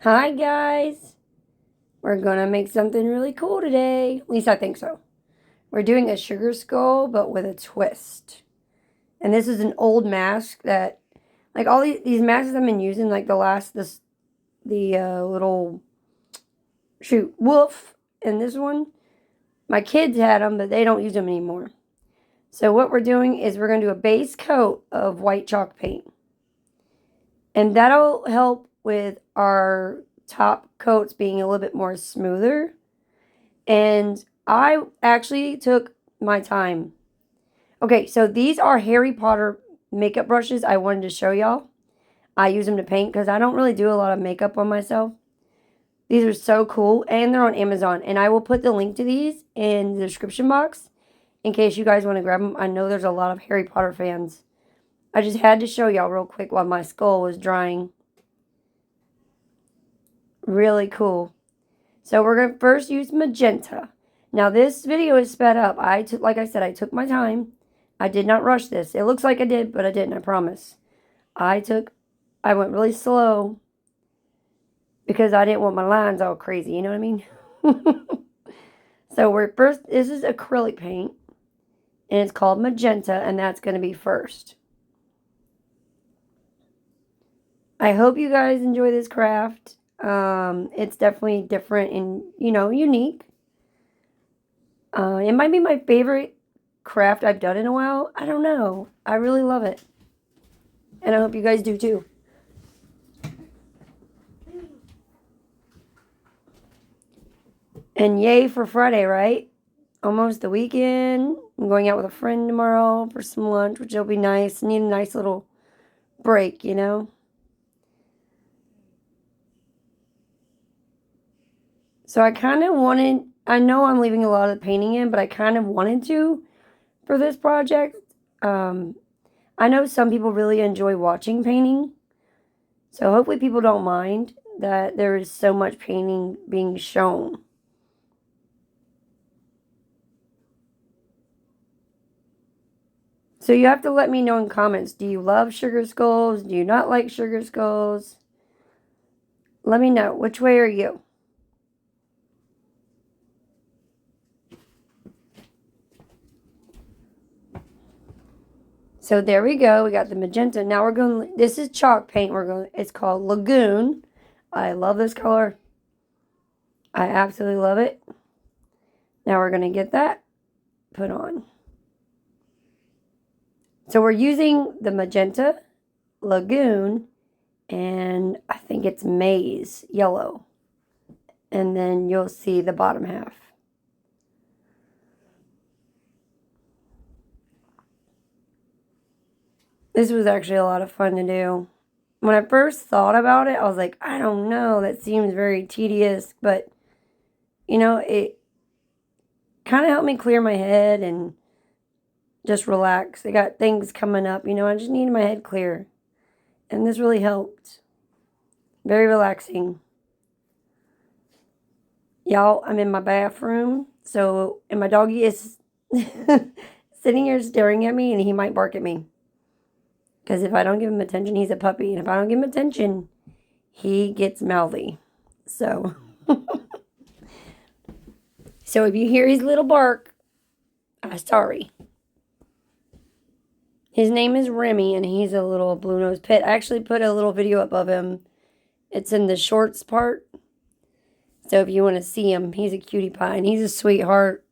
Hi guys! We're gonna make something really cool today. At least I think so. We're doing a sugar skull, but with a twist. And this is an old mask that, like all these masks I've been using, like the little, wolf, and this one. My kids had them, but they don't use them anymore. So what we're doing is we're gonna do a base coat of white chalk paint. And that'll help with our top coats being a little bit more smoother. And I actually took my time. Okay, so these are Harry Potter makeup brushes I wanted to show y'all. I use them to paint because I don't really do a lot of makeup on myself. These are so cool, and they're on Amazon. And I will put the link to these in the description box in case you guys want to grab them. I know there's a lot of Harry Potter fans. I just had to show y'all real quick while my skull was drying. Really cool. So we're going to first use magenta. Now this video is sped up. Like I said, I took my time. I did not rush this. It looks like I did, but I didn't, I promise. I went really slow because I didn't want my lines all crazy, you know what I mean? So this is acrylic paint, and it's called magenta, and that's going to be first. I hope you guys enjoy this craft. It's definitely different and, unique. It might be my favorite craft I've done in a while. I don't know. I really love it. And I hope you guys do too. And yay for Friday, right? Almost the weekend. I'm going out with a friend tomorrow for some lunch, which will be nice. Need a nice little break, you know? So I kind of wanted, I know I'm leaving a lot of the painting in, but I kind of wanted to for this project. I know some people really enjoy watching painting. So hopefully people don't mind that there is so much painting being shown. So you have to let me know in comments. Do you love sugar skulls? Do you not like sugar skulls? Let me know. Which way are you? So there we go. We got the magenta. Now we're going, this is chalk paint. It's called Lagoon. I love this color. I absolutely love it. Now we're going to get that put on. So we're using the magenta, Lagoon, and I think it's maize yellow. And then you'll see the bottom half. This was actually a lot of fun to do. When I first thought about it, I was like, I don't know, that seems very tedious, but, it kind of helped me clear my head and just relax. I got things coming up, I just needed my head clear. And this really helped. Very relaxing. Y'all, I'm in my bathroom, and my doggy is sitting here staring at me, and he might bark at me. Because if I don't give him attention, he's a puppy. And if I don't give him attention, he gets mouthy. So, so if you hear his little bark, I'm sorry. His name is Remy, and he's a little blue-nosed pit. I actually put a little video up of him. It's in the shorts part. So if you want to see him, he's a cutie pie, and he's a sweetheart.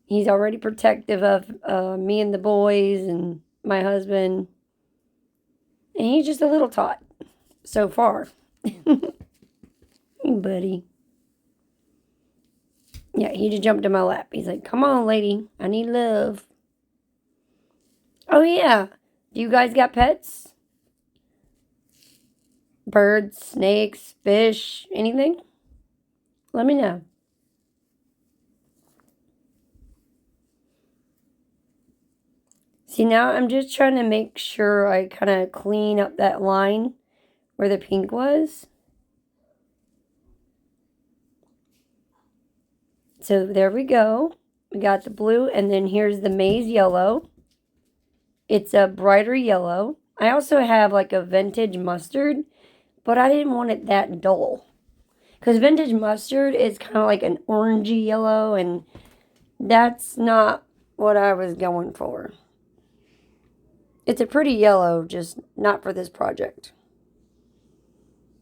He's already protective of me and the boys and my husband. And he's just a little tot so far. Hey, buddy. Yeah, he just jumped in my lap. He's like, come on, lady. I need love. Oh, yeah. Do you guys got pets? Birds, snakes, fish, anything? Let me know. See, now I'm just trying to make sure I kind of clean up that line where the pink was. So there we go. We got the blue, and then here's the maize yellow. It's a brighter yellow. I also have like a vintage mustard, but I didn't want it that dull. Because vintage mustard is kind of like an orangey yellow, and that's not what I was going for. It's a pretty yellow, just not for this project.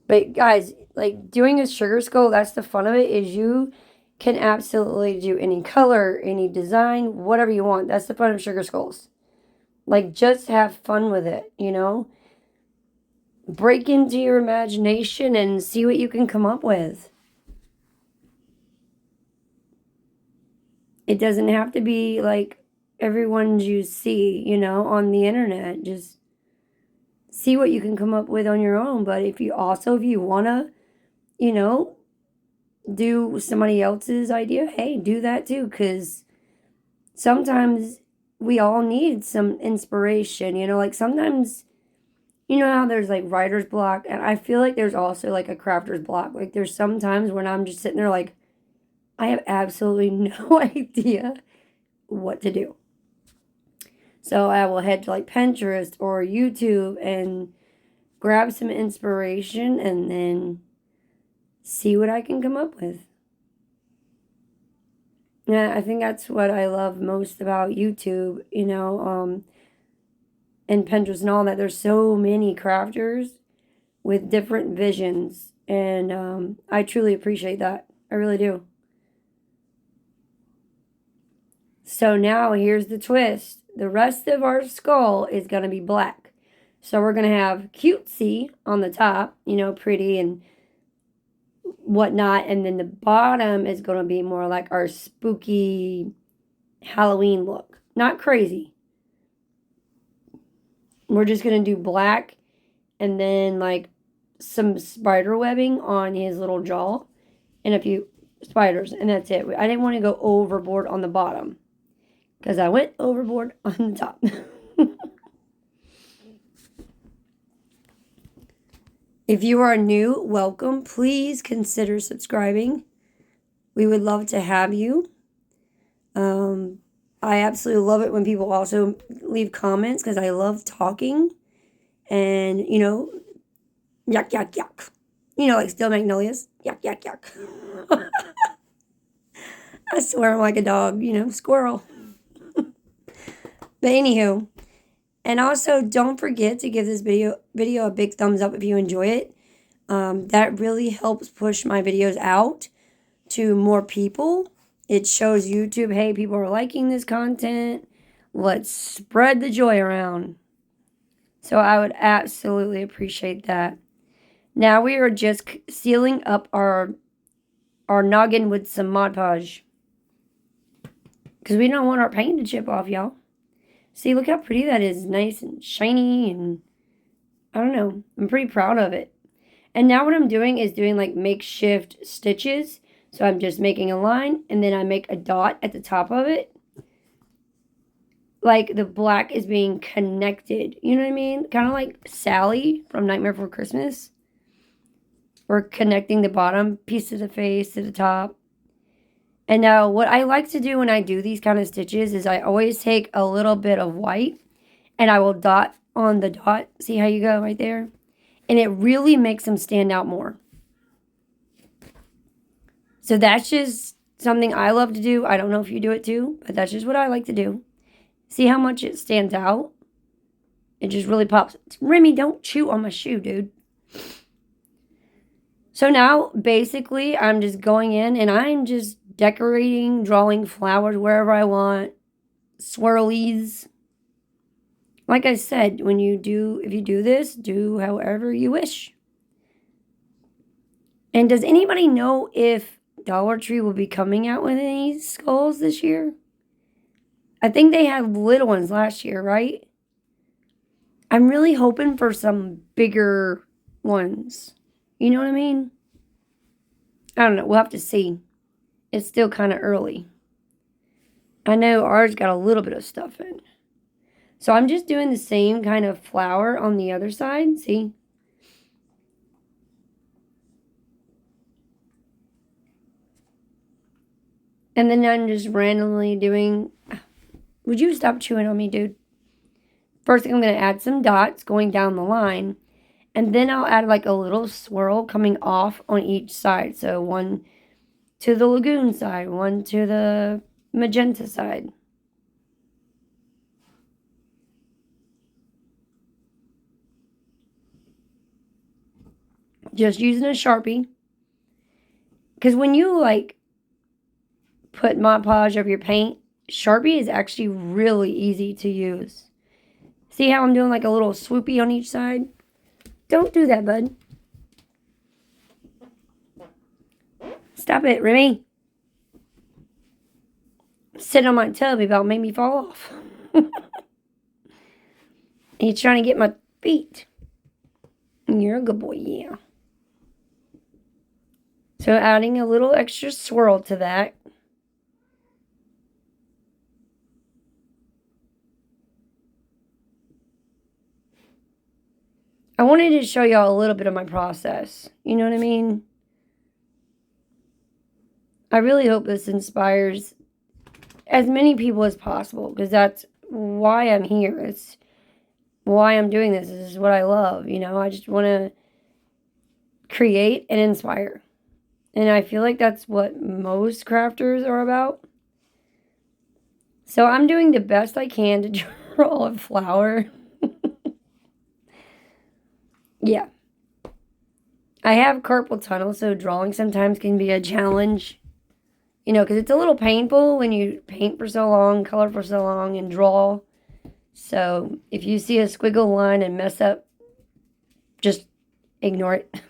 But guys, like doing a sugar skull, that's the fun of it, is you can absolutely do any color, any design, whatever you want. That's the fun of sugar skulls. Like, just have fun with it, you know? Break into your imagination and see what you can come up with. It doesn't have to be like everyone's you see, you know, on the internet. Just see what you can come up with on your own. But if you want to, you know, do somebody else's idea, hey, do that too. Because sometimes we all need some inspiration, you know, like sometimes, you know how there's like writer's block, and I feel like there's also like a crafter's block. Like there's some times when I'm just sitting there like, I have absolutely no idea what to do. So I will head to like Pinterest or YouTube and grab some inspiration and then see what I can come up with. Yeah, I think that's what I love most about YouTube, you know, and Pinterest and all that. There's so many crafters with different visions, and I truly appreciate that. I really do. So now here's the twist. The rest of our skull is going to be black. So we're going to have cutesy on the top, you know, pretty and whatnot. And then the bottom is going to be more like our spooky Halloween look. Not crazy. We're just going to do black and then like some spider webbing on his little jaw and a few spiders. And that's it. I didn't want to go overboard on the bottom because I went overboard on the top. If you are new, welcome. Please consider subscribing. We would love to have you. I absolutely love it when people also leave comments because I love talking. And, you know, yuck, yuck, yuck. You know, like Steel Magnolias. Yuck, yuck, yuck. I swear I'm like a dog, you know, squirrel. But anywho, and also don't forget to give this video a big thumbs up if you enjoy it. That really helps push my videos out to more people. It shows YouTube, hey, people are liking this content. Let's spread the joy around. So I would absolutely appreciate that. Now we are just sealing up our noggin with some Mod Podge. Because we don't want our paint to chip off, y'all. See, look how pretty that is. Nice and shiny, and I don't know. I'm pretty proud of it. And now what I'm doing is doing like makeshift stitches. So I'm just making a line, and then I make a dot at the top of it. Like the black is being connected. You know what I mean? Kind of like Sally from Nightmare Before Christmas. We're connecting the bottom piece of the face to the top. And now what I like to do when I do these kind of stitches is I always take a little bit of white and I will dot on the dot. See how you go right there? And it really makes them stand out more. So that's just something I love to do. I don't know if you do it too, but that's just what I like to do. See how much it stands out? It just really pops. Remy, don't chew on my shoe, dude. So now, basically, I'm just going in and I'm just decorating, drawing flowers wherever I want. Swirlies. Like I said, if you do this, do however you wish. And does anybody know if Dollar Tree will be coming out with any skulls this year? I think they had little ones last year, right? I'm really hoping for some bigger ones. You know what I mean? I don't know. We'll have to see. It's still kind of early. I know ours got a little bit of stuff in. So I'm just doing the same kind of flower on the other side. See? And then I'm just randomly doing... Would you stop chewing on me, dude? First thing I'm going to add some dots going down the line. And then I'll add like a little swirl coming off on each side. So one to the lagoon side, one to the magenta side. Just using a Sharpie. Because when you like put Mod Podge over your paint, Sharpie is actually really easy to use. See how I'm doing like a little swoopy on each side? Don't do that, bud. Stop it, Remy. Sit on my tub about made me fall off. He's trying to get my feet. You're a good boy, yeah. So adding a little extra swirl to that. I wanted to show y'all a little bit of my process. You know what I mean? I really hope this inspires as many people as possible, because that's why I'm here. It's why I'm doing this. This is what I love. You know, I just want to create and inspire. And I feel like that's what most crafters are about. So I'm doing the best I can to draw a flower. Yeah. I have carpal tunnel, so drawing sometimes can be a challenge. You know, because it's a little painful when you paint for so long, color for so long, and draw. So if you see a squiggle line and mess up, just ignore it.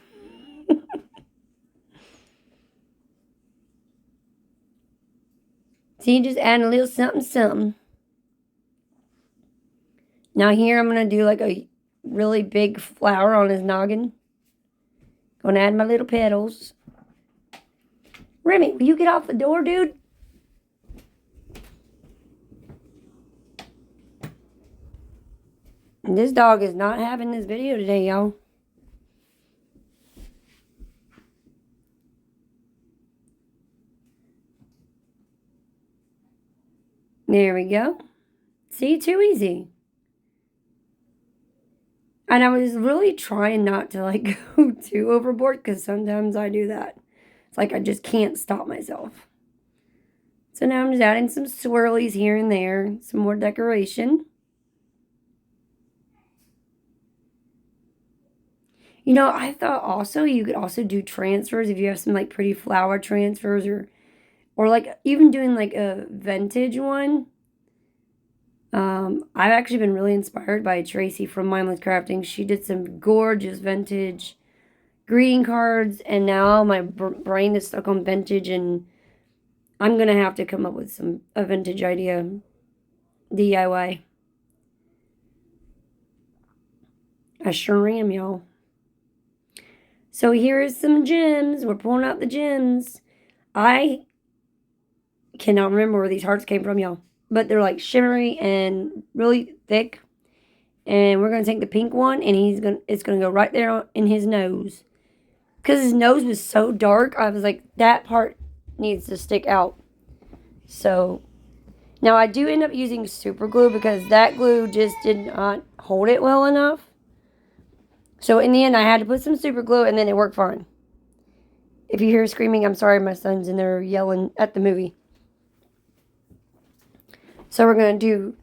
See, just add a little something, something. Now here I'm going to do like a really big flower on his noggin. Gonna add my little petals. Remy, will you get off the door, dude? This dog is not having this video today, y'all. There we go. See, too easy. And I was really trying not to like go too overboard, because sometimes I do that. It's like I just can't stop myself. So now I'm just adding some swirlies here and there, some more decoration. You know, I thought also you could also do transfers if you have some like pretty flower transfers, or like even doing like a vintage one. I've actually been really inspired by Tracy from Mindless Crafting. She did some gorgeous vintage greeting cards, and now my brain is stuck on vintage, and I'm gonna have to come up with a vintage idea, DIY. I sure am, y'all. So here's some gems. We're pulling out the gems. I cannot remember where these hearts came from, y'all, but they're like shimmery and really thick. And we're gonna take the pink one, and it's gonna go right there in his nose. Because his nose was so dark, I was like, that part needs to stick out. So now I do end up using super glue, because that glue just did not hold it well enough. So in the end, I had to put some super glue, and then it worked fine. If you hear screaming, I'm sorry, my son's in there yelling at the movie. So we're going to do,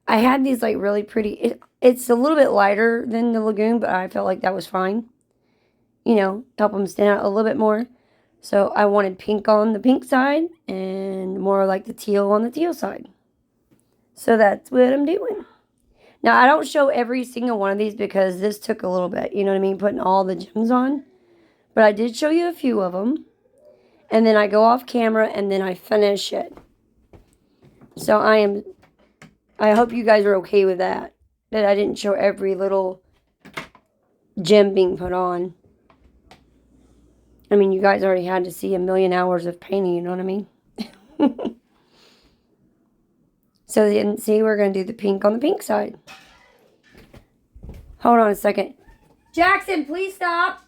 I had these like really pretty, it's a little bit lighter than the lagoon, but I felt like that was fine. You know, help them stand out a little bit more. So I wanted pink on the pink side, and more like the teal on the teal side. So that's what I'm doing. Now, I don't show every single one of these, because this took a little bit, you know what I mean, putting all the gems on. But I did show you a few of them. And then I go off camera, and then I finish it. So I hope you guys are okay with that I didn't show every little gem being put on. I mean, you guys already had to see a million hours of painting, you know what I mean? So then, see, we're going to do the pink on the pink side. Hold on a second. Jackson, please stop.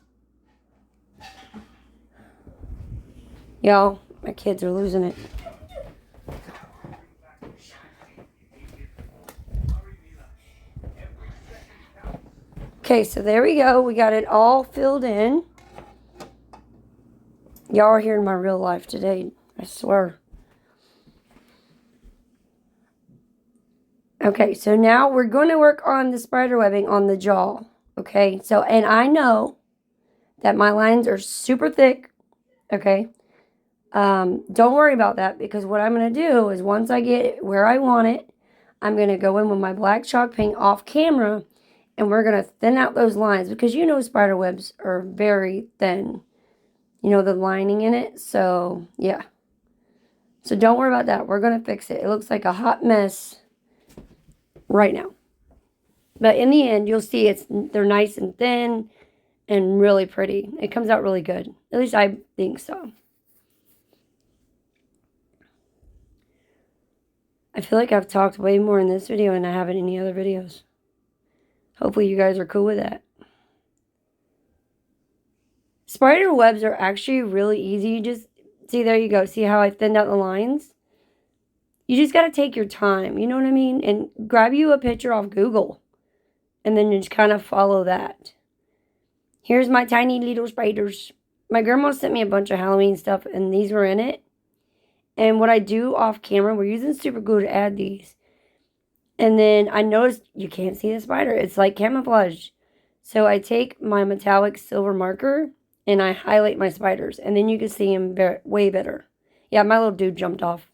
Y'all, my kids are losing it. Okay, so there we go. We got it all filled in. Y'all are hearing my real life today, I swear. Okay, so now we're going to work on the spider webbing on the jaw. Okay, so, and I know that my lines are super thick. Okay, don't worry about that, because what I'm going to do is once I get it where I want it, I'm going to go in with my black chalk paint off camera, and we're going to thin out those lines, because you know spider webs are very thin. You know, the lining in it. So, yeah. So don't worry about that. We're going to fix it. It looks like a hot mess right now. But in the end, you'll see they're nice and thin and really pretty. It comes out really good. At least I think so. I feel like I've talked way more in this video than I have in any other videos. Hopefully you guys are cool with that. Spider webs are actually really easy. You just, see, there you go. See how I thinned out the lines? You just got to take your time. You know what I mean? And grab you a picture off Google. And then just kind of follow that. Here's my tiny little spiders. My grandma sent me a bunch of Halloween stuff, and these were in it. And what I do off camera, we're using super glue to add these. And then I noticed you can't see the spider. It's like camouflage. So I take my metallic silver marker and I highlight my spiders. And then you can see them way better. Yeah, my little dude jumped off.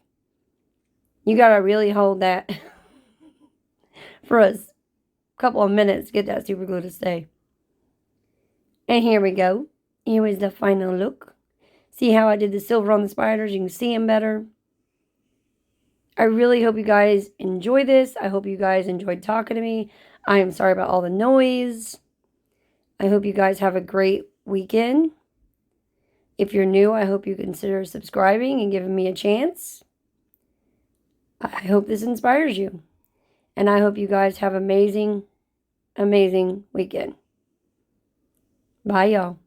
You got to really hold that for a couple of minutes to get that super glue to stay. And here we go. Here is the final look. See how I did the silver on the spiders? You can see them better. I really hope you guys enjoy this. I hope you guys enjoyed talking to me. I am sorry about all the noise. I hope you guys have a great weekend. If you're new, I hope you consider subscribing and giving me a chance. I hope this inspires you. And I hope you guys have an amazing, amazing weekend. Bye, y'all.